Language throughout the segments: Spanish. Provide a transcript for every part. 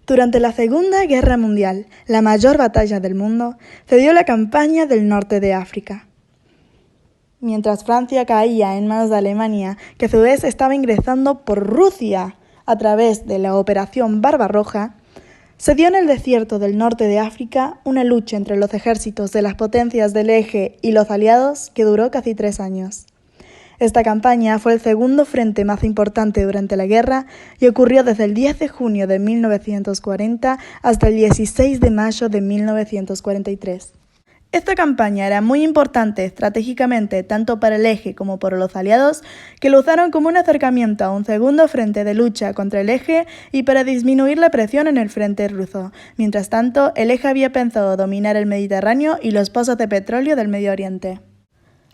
Durante la Segunda Guerra Mundial, la mayor batalla del mundo, se dio la campaña del norte de África. Mientras Francia caía en manos de Alemania, que a su vez estaba ingresando por Rusia a través de la Operación Barbarroja, se dio en el desierto del norte de África una lucha entre los ejércitos de las potencias del Eje y los aliados que duró casi 3 años. Esta campaña fue el segundo frente más importante durante la guerra y ocurrió desde el 10 de junio de 1940 hasta el 16 de mayo de 1943. Esta campaña era muy importante estratégicamente tanto para el Eje como por los aliados, que lo usaron como un acercamiento a un segundo frente de lucha contra el Eje y para disminuir la presión en el frente ruso. Mientras tanto, el Eje había pensado dominar el Mediterráneo y los pozos de petróleo del Medio Oriente.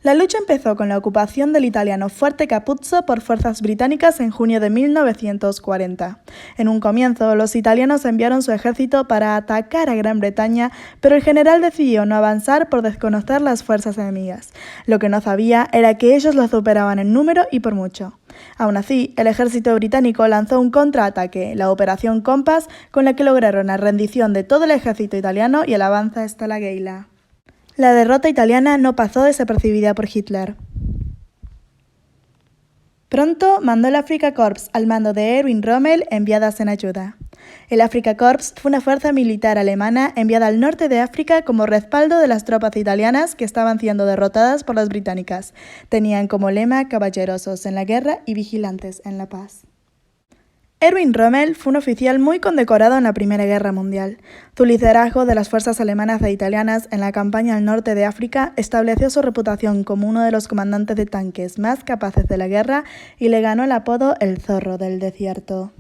La lucha empezó con la ocupación del italiano Fuerte Capuzzo por fuerzas británicas en junio de 1940. En un comienzo, los italianos enviaron su ejército para atacar a Gran Bretaña, pero el general decidió no avanzar por desconocer las fuerzas enemigas. Lo que no sabía era que ellos los superaban en número y por mucho. Aún así, el ejército británico lanzó un contraataque, la Operación Compass, con la que lograron la rendición de todo el ejército italiano y el avance hasta la Gela. La derrota italiana no pasó desapercibida por Hitler. Pronto mandó el Afrika Korps al mando de Erwin Rommel enviadas en ayuda. El Afrika Korps fue una fuerza militar alemana enviada al norte de África como respaldo de las tropas italianas que estaban siendo derrotadas por las británicas. Tenían como lema caballerosos en la guerra y vigilantes en la paz. Erwin Rommel fue un oficial muy condecorado en la Primera Guerra Mundial. Su liderazgo de las fuerzas alemanas e italianas en la campaña al norte de África estableció su reputación como uno de los comandantes de tanques más capaces de la guerra y le ganó el apodo el Zorro del Desierto.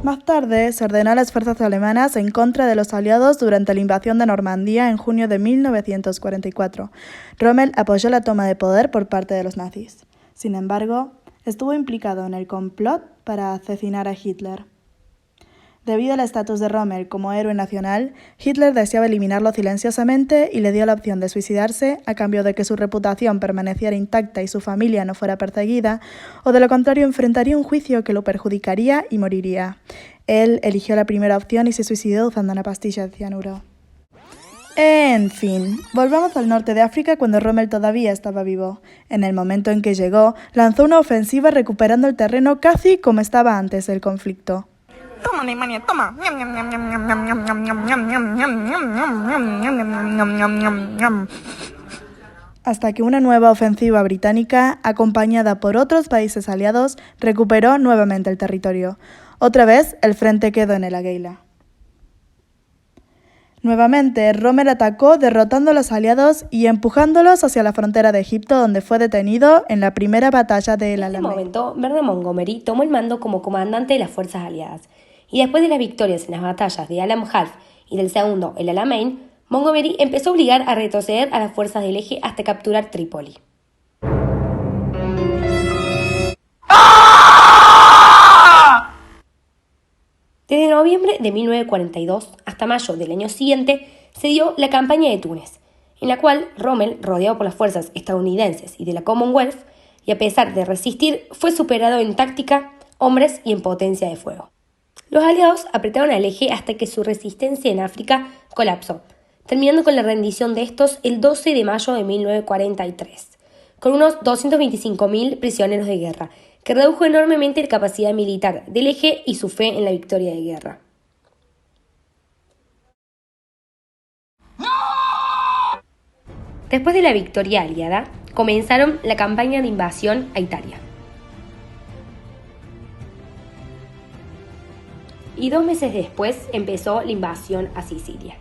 Más tarde, se ordenó a las fuerzas alemanas en contra de los aliados durante la invasión de Normandía en junio de 1944. Rommel apoyó la toma de poder por parte de los nazis. Sin embargo, estuvo implicado en el complot para asesinar a Hitler. Debido al estatus de Rommel como héroe nacional, Hitler deseaba eliminarlo silenciosamente y le dio la opción de suicidarse a cambio de que su reputación permaneciera intacta y su familia no fuera perseguida, o de lo contrario enfrentaría un juicio que lo perjudicaría y moriría. Él eligió la primera opción y se suicidó usando una pastilla de cianuro. En fin, volvamos al norte de África cuando Rommel todavía estaba vivo. En el momento en que llegó, lanzó una ofensiva recuperando el terreno casi como estaba antes del conflicto. Toma, Alemania, toma. Hasta que una nueva ofensiva británica, acompañada por otros países aliados, recuperó nuevamente el territorio. Otra vez, el frente quedó en el Gela. Nuevamente, Rommel atacó derrotando a los aliados y empujándolos hacia la frontera de Egipto, donde fue detenido en la primera batalla de El Alamein. En ese momento, Bernard Montgomery tomó el mando como comandante de las fuerzas aliadas, y después de las victorias en las batallas de Alam Half y del segundo, El Alamein, Montgomery empezó a obligar a retroceder a las fuerzas del Eje hasta capturar Trípoli. Desde noviembre de 1942 hasta mayo del año siguiente se dio la campaña de Túnez, en la cual Rommel, rodeado por las fuerzas estadounidenses y de la Commonwealth, y a pesar de resistir, fue superado en táctica, hombres y en potencia de fuego. Los aliados apretaron al Eje hasta que su resistencia en África colapsó, terminando con la rendición de estos el 12 de mayo de 1943, con unos 225.000 prisioneros de guerra, que redujo enormemente la capacidad militar del Eje y su fe en la victoria de guerra. Después de la victoria aliada, comenzaron la campaña de invasión a Italia. Y 2 meses después empezó la invasión a Sicilia.